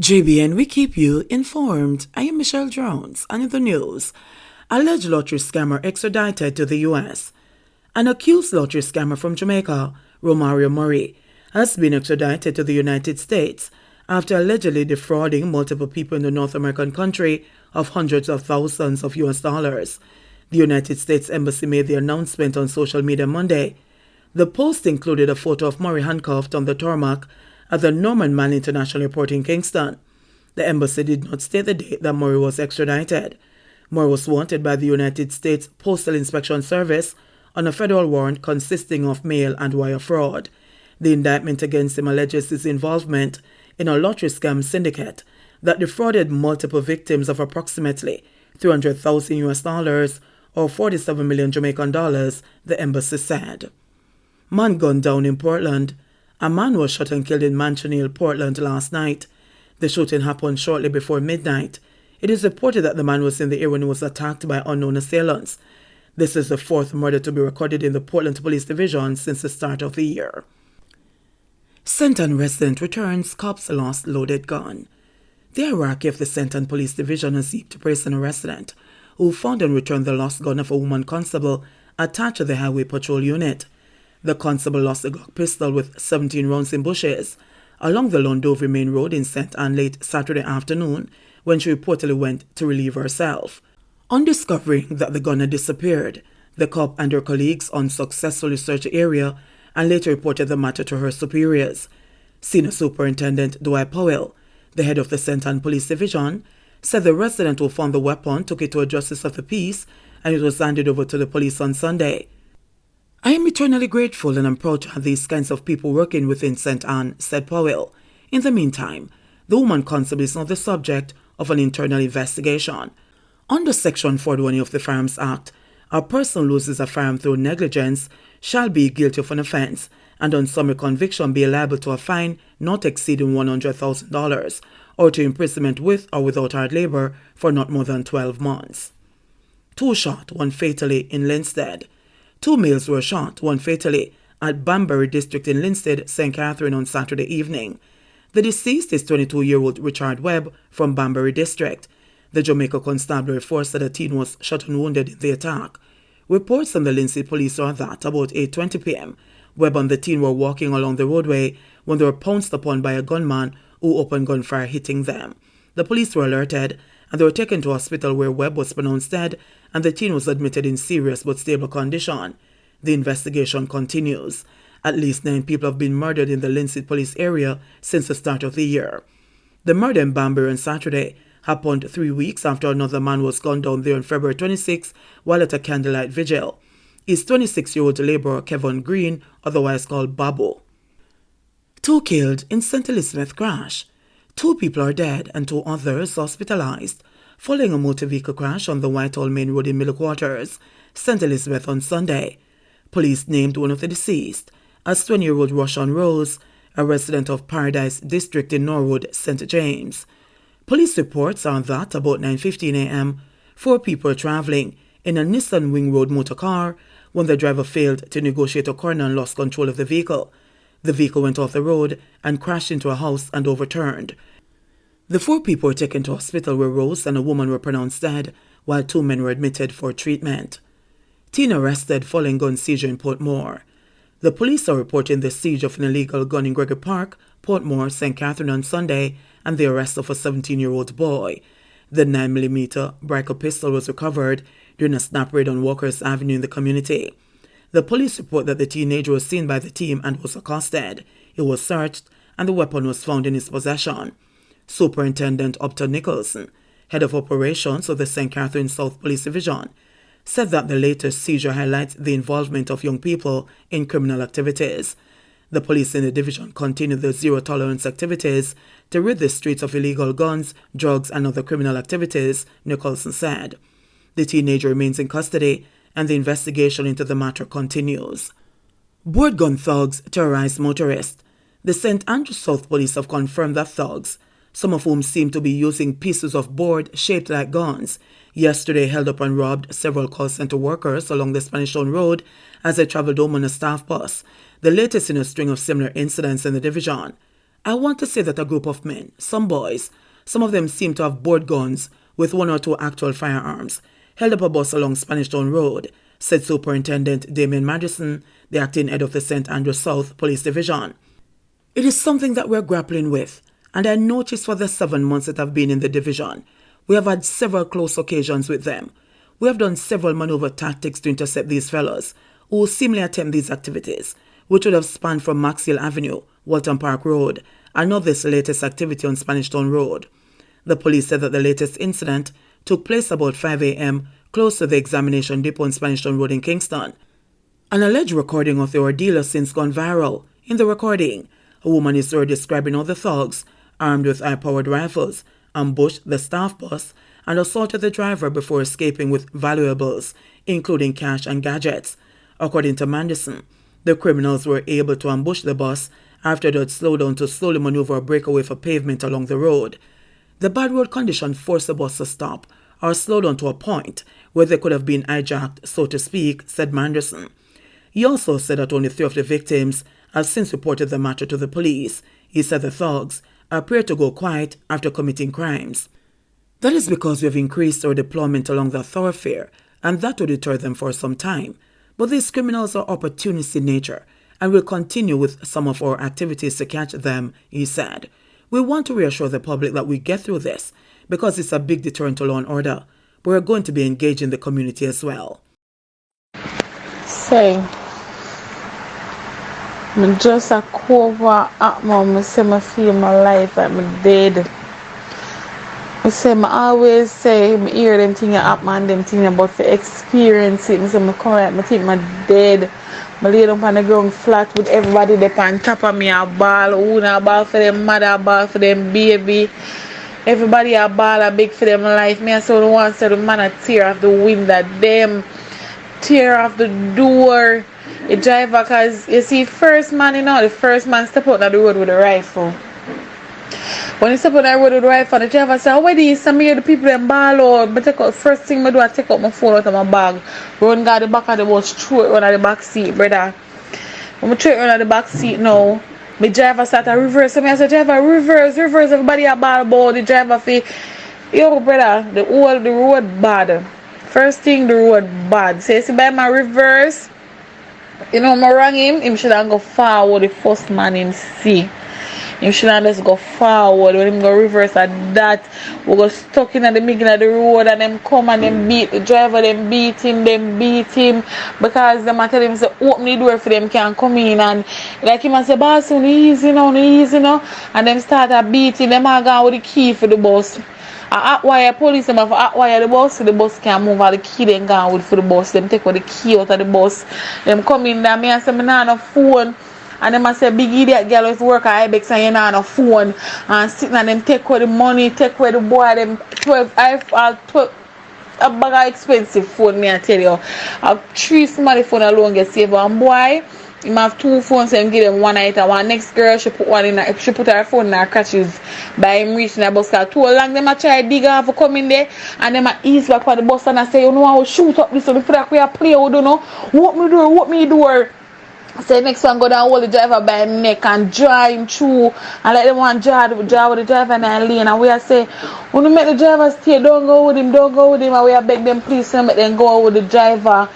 JBN, we keep you informed. I am Michelle Jones, and in the news, alleged lottery scammer extradited to the U.S. An accused lottery scammer from Jamaica, Romario Murray, has been extradited to the United States after allegedly defrauding multiple people in the North American country of hundreds of thousands of U.S. dollars. The United States Embassy made the announcement on social media Monday. The post included a photo of Murray handcuffed on the tarmac at the Norman Mann International Airport in Kingston. The embassy did not state the date that Murray was extradited. Murray was wanted by the United States Postal Inspection Service on a federal warrant consisting of mail and wire fraud. The indictment against him alleges his involvement in a lottery scam syndicate that defrauded multiple victims of approximately 300,000 US dollars or 47 million Jamaican dollars, the embassy said. Man gunned down in Portland. A man was shot and killed in Mansion Hill, Portland last night. The shooting happened shortly before midnight. It is reported that the man was in the area when he was attacked by unknown assailants. This is the fourth murder to be recorded in the Portland Police Division since the start of the year. Senton resident returns cops lost loaded gun. The hierarchy of the Senton Police Division has seeked to praise a resident who found and returned the lost gun of a woman constable attached to the Highway Patrol Unit. The constable lost a Glock pistol with 17 rounds in bushes along the Londovey Main Road in St. Anne late Saturday afternoon when she reportedly went to relieve herself. On discovering that the gun had disappeared, the cop and her colleagues unsuccessfully searched the area and later reported the matter to her superiors. Senior Superintendent Dwight Powell, the head of the St. Anne Police Division, said the resident who found the weapon took it to a justice of the peace and it was handed over to the police on Sunday. I am eternally grateful and I'm proud to have these kinds of people working within St. Anne, said Powell. In the meantime, the woman constable is now the subject of an internal investigation. Under Section 41 of the Firearms Act, a person who loses a firearm through negligence shall be guilty of an offense and on summary conviction be liable to a fine not exceeding $100,000 or to imprisonment with or without hard labor for not more than 12 months. 2 shot, 1 fatally in Linstead. 2 males were shot, 1 fatally, at Banbury District in Linstead, St. Catherine on Saturday evening. The deceased is 22-year-old Richard Webb from Banbury District. The Jamaica constabulary force said a teen was shot and wounded in the attack. Reports from the Linstead police are that about 8:20 p.m., Webb and the teen were walking along the roadway when they were pounced upon by a gunman who opened gunfire, hitting them. The police were alerted and they were taken to hospital where Webb was pronounced dead and the teen was admitted in serious but stable condition. The investigation continues. At least 9 people have been murdered in the Linstead police area since the start of the year. The murder in Banbury on Saturday happened 3 weeks after another man was gunned down there on February 26 while at a candlelight vigil. His 26-year-old laborer Kevin Green, otherwise called Babu. 2 killed in St. Elizabeth crash. 2 people are dead and 2 others hospitalized following a motor vehicle crash on the Whitehall Main Road in Middle Quarters, St. Elizabeth on Sunday. Police named one of the deceased as 20-year-old Roshan Rose, a resident of Paradise District in Norwood, St. James. Police reports are that about 9:15 a.m., 4 people were traveling in a Nissan Wing Road motor car when the driver failed to negotiate a corner and lost control of the vehicle. The vehicle went off the road and crashed into a house and overturned. The 4 people were taken to hospital where Rose and a woman were pronounced dead, while 2 men were admitted for treatment. Teen arrested following gun seizure in Portmore. The police are reporting the siege of an illegal gun in Gregory Park, Portmore, St. Catherine on Sunday, and the arrest of a 17-year-old boy. The 9mm Brico pistol was recovered during a snap raid on Walker's Avenue in the community. The police report that the teenager was seen by the team and was accosted. He was searched and the weapon was found in his possession. Superintendent Upton Nicholson, head of operations of the St. Catherine South Police Division, said that the latest seizure highlights the involvement of young people in criminal activities. The police in the division continue their zero-tolerance activities to rid the streets of illegal guns, drugs, and other criminal activities, Nicholson said. The teenager remains in custody, and the investigation into the matter continues. Board gun thugs terrorized motorists. The St. Andrews South Police have confirmed that thugs, some of whom seem to be using pieces of board shaped like guns, yesterday held up and robbed several call center workers along the Spanish Town Road as they traveled home on a staff bus, the latest in a string of similar incidents in the division. I want to say that a group of men, some boys, some of them seem to have board guns with 1 or 2 actual firearms, held up a bus along Spanish Town Road, said Superintendent Damien Madison, the acting head of the St. Andrew South Police Division. It is something that we're grappling with, and I noticed for the 7 months that I've been in the division, we have had several close occasions with them. We have done several maneuver tactics to intercept these fellows who seemingly attempt these activities, which would have spanned from Maxwell Avenue, Walton Park Road, and not this latest activity on Spanish Town Road. The police said that the latest incident took place about 5 a.m. close to the examination depot on Spanish Town Road in Kingston. An alleged recording of the ordeal has since gone viral. In the recording, a woman is heard describing how the thugs, armed with high-powered rifles, ambushed the staff bus and assaulted the driver before escaping with valuables, including cash and gadgets. According to Madison, the criminals were able to ambush the bus after they had slowed down to slowly maneuver a breakaway for pavement along the road. The bad road condition forced the bus to stop or slow down to a point where they could have been hijacked, so to speak, said Manderson. He also said that only 3 of the victims have since reported the matter to the police. He said the thugs appear to go quiet after committing crimes. That is because we have increased our deployment along the thoroughfare, and that will deter them for some time. But these criminals are opportunists in nature, and will continue with some of our activities to catch them, he said. We want to reassure the public that we get through this, because it's a big deterrent to law and order, but we're going to be engaged in the community as well. Say, I just a cover at mom, I say I feel my life like I'm dead. I say I always say I hear them things happen and them things about to experience it. I say I come like I think I'm dead. I lay down on the ground flat with everybody there on top of me a ball. Who a ball for them mother, a ball for them baby. Everybody a ball a big for them life. Me I saw the one say the man a tear off the window. Them tear off the door. The driver, cause you see first man, the first man step out on the road with a rifle. When he step out on the road with a rifle, the driver say, "Where do you see me? The people them ball out." But take out first thing I do, I take out my phone out of my bag, run down the back of the bus, throw it on the back seat, brother. When I throw it on the back seat now, my driver start to reverse. So I say, "Driver, reverse. Everybody a ball about the driver fee." Yo, brother, the road bad. First thing, the road bad. So you see by my reverse. I rang him should have go forward the first man him see. Him should have just go forward. When him go reverse at that, we go stuck in at the middle of the road and them come and them beat the driver, them beat him because them tell him say open the door for them can come in and like him and say boss easy now and them start a beating them all gone with the key for the bus. Wire police them have wire the bus can't move all the key them gone with for the bus. Them take out the key out of the bus. Them come in there, me and say me nah no phone. And them a say big idiot girl with work at Ibex and you nah no phone. And sitting and them take away the money, take away the boy, them 12 a bag of expensive phone, me I tell you. I have 3 small phone alone get saved. And boy, him have 2 phones, so him give them one item. One next girl, she put her phone in her crutches by him reaching the bus car. Too long them a try dig off for come in there and them a ease back for the bus and I say, I will shoot up this so before I can play with you know. What me door. Say next one go down hold the driver by him neck and draw him through and let them one draw with the driver in the lane and we are say when you make the driver stay, don't go with him and we are beg them please to make them go with the driver.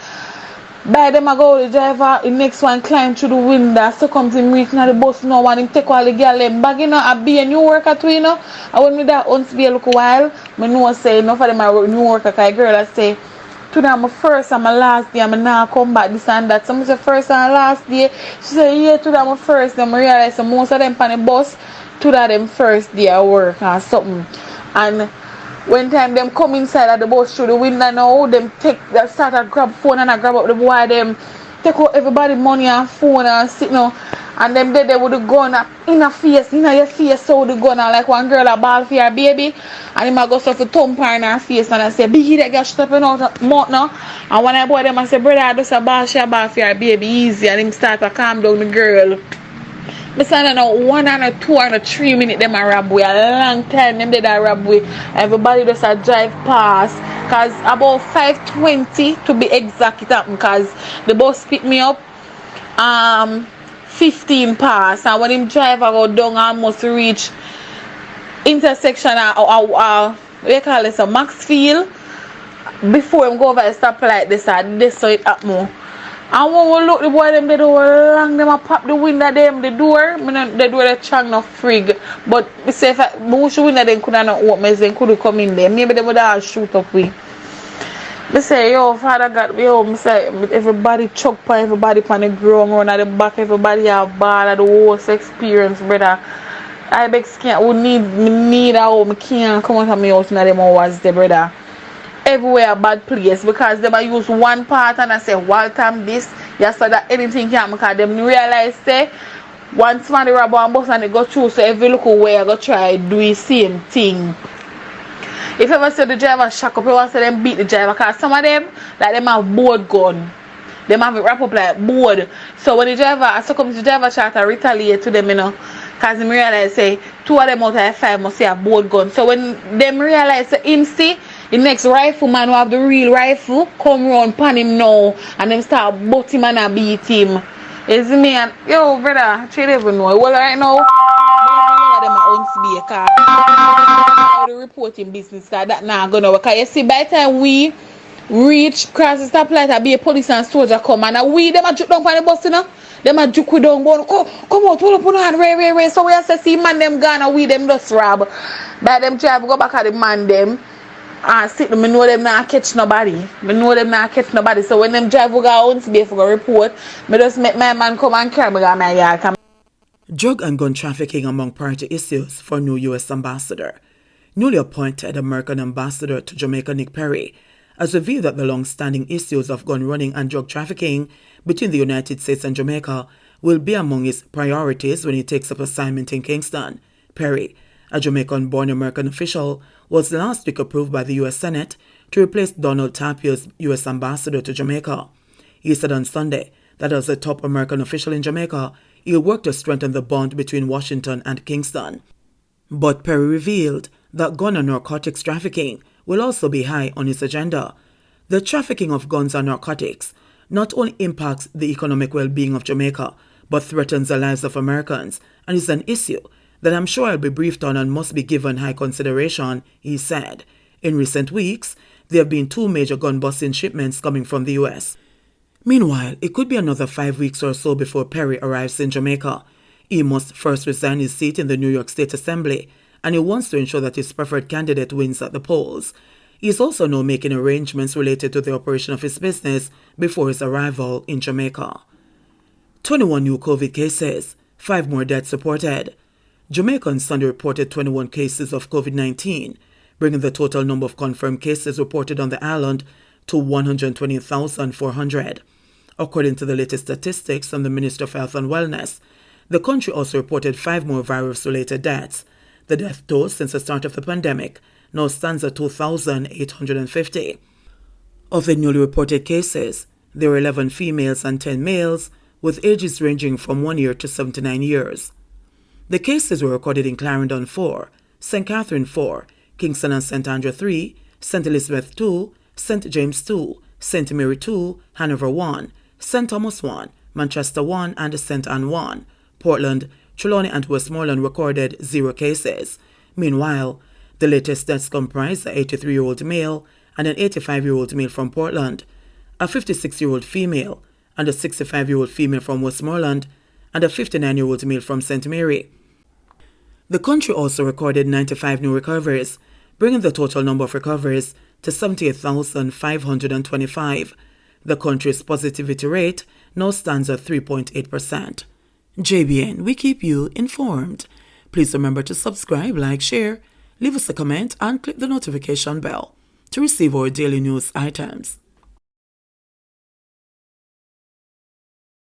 By them I go with the driver, the next one climb through the window, so come to him reaching at the bus now and him take all the girl them bag I be a new worker too and when me that once be a look while, me know say enough of them are new worker cause girl I say today my first and my last day, I'm now come back this and that. Some say first and last day. She said, yeah, today my first. Then I realize most of them on the bus, today them first day at work or something. And when time them come inside of the bus through the window now, them start to grab phone and I grab up the boy, them take out everybody money and phone and sit now. And them dead there with the gun in your face, so the gun and like one girl a ball for her baby. And him a go stuff a thump her in her face and I say, biggie that girl stepping out of mouth now. And when I boy them I say, brother, I just a ball for her baby easy and him start to calm down the girl. But I know 1 and 2 and 3 minutes them a rob way. A long time them did a rob way. Everybody just a drive past. Cause about 5:20 to be exact it happened. Cause the bus picked me up. 15 pass, and when him driver go down almost reach intersection what you call this, a Maxfield, before him go over the stoplight, this so it up more. And when we look, the boy them they do long, them a pop the window them, the door, the door the trunk no frig. But we say if the window them could not open, they could come in there. Maybe they would all shoot up we. They say, yo, Father God, yo, say everybody choke pan, everybody pan the ground, run at the back, everybody have ball at the worst experience, brother. I beg skin, we need a home, can't come out of my house in them hours there, brother. Everywhere a bad place because they might use one part and I say welcome this, you saw that anything can because them realize say once man the robber and bus and they go through, so every local way I go try do the same thing. If you ever see the driver shock up, you want to see them beat the driver because some of them like them have board gun. Them have it wrap up like board. So when the driver, I saw come the driver try to retaliate to them, you know, because them realize say 2 of them out of 5 must have board gun. So when them realize say him see the next rifleman who have the real rifle come round pan him now and them start butt him and beat him. Is me and yo brother, you never know. Well right now, them are on speaker. The reporting business that not gonna work. Because you see by the time we reach cross the stoplight and be a police and soldier come and we them a juke down on the bus, you know. Them a juke down, come out, pull up on hand, ray. So we have to see man them gone and we them just rob. By them drive go back at the man them. And sit them, I know them not catch nobody. So when them drive go out to be for a report, I just make my man come and carry me to my yard. Drug and gun trafficking among priority issues for new U.S. ambassador. Newly appointed American ambassador to Jamaica, Nick Perry, has revealed that the long-standing issues of gun running and drug trafficking between the United States and Jamaica will be among his priorities when he takes up assignment in Kingston. Perry, a Jamaican-born American official, was last week approved by the U.S. Senate to replace Donald Tapio's U.S. ambassador to Jamaica. He said on Sunday that as a top American official in Jamaica, he'll work to strengthen the bond between Washington and Kingston. But Perry revealed that gun and narcotics trafficking will also be high on his agenda. The trafficking of guns and narcotics not only impacts the economic well-being of Jamaica, but threatens the lives of Americans and is an issue that I'm sure I'll be briefed on and must be given high consideration, he said. In recent weeks, there have been 2 major gun busting shipments coming from the U.S. Meanwhile, it could be another 5 weeks or so before Perry arrives in Jamaica. He must first resign his seat in the New York State Assembly, and he wants to ensure that his preferred candidate wins at the polls. He is also now making arrangements related to the operation of his business before his arrival in Jamaica. 21 new COVID cases, 5 more deaths reported. Jamaica on Sunday reported 21 cases of COVID-19, bringing the total number of confirmed cases reported on the island to 120,400. According to the latest statistics from the Ministry of Health and Wellness, the country also reported 5 more virus-related deaths. The death toll since the start of the pandemic now stands at 2,850. Of the newly reported cases, there were 11 females and 10 males, with ages ranging from 1 year to 79 years. The cases were recorded in Clarendon 4, St. Catherine 4, Kingston and St. Andrew 3, St. Elizabeth 2, St. James 2, St. Mary 2, Hanover 1, St. Thomas 1, Manchester 1, and St. Anne 1. Portland, Trelawney and Westmoreland recorded 0 cases. Meanwhile, the latest deaths comprise an 83-year-old male and an 85-year-old male from Portland, a 56-year-old female and a 65-year-old female from Westmoreland, and a 59-year-old male from St. Mary. The country also recorded 95 new recoveries, bringing the total number of recoveries to 78,525. The country's positivity rate now stands at 3.8%. JBN, we keep you informed. Please remember to subscribe, like, share, leave us a comment, and click the notification bell to receive our daily news items.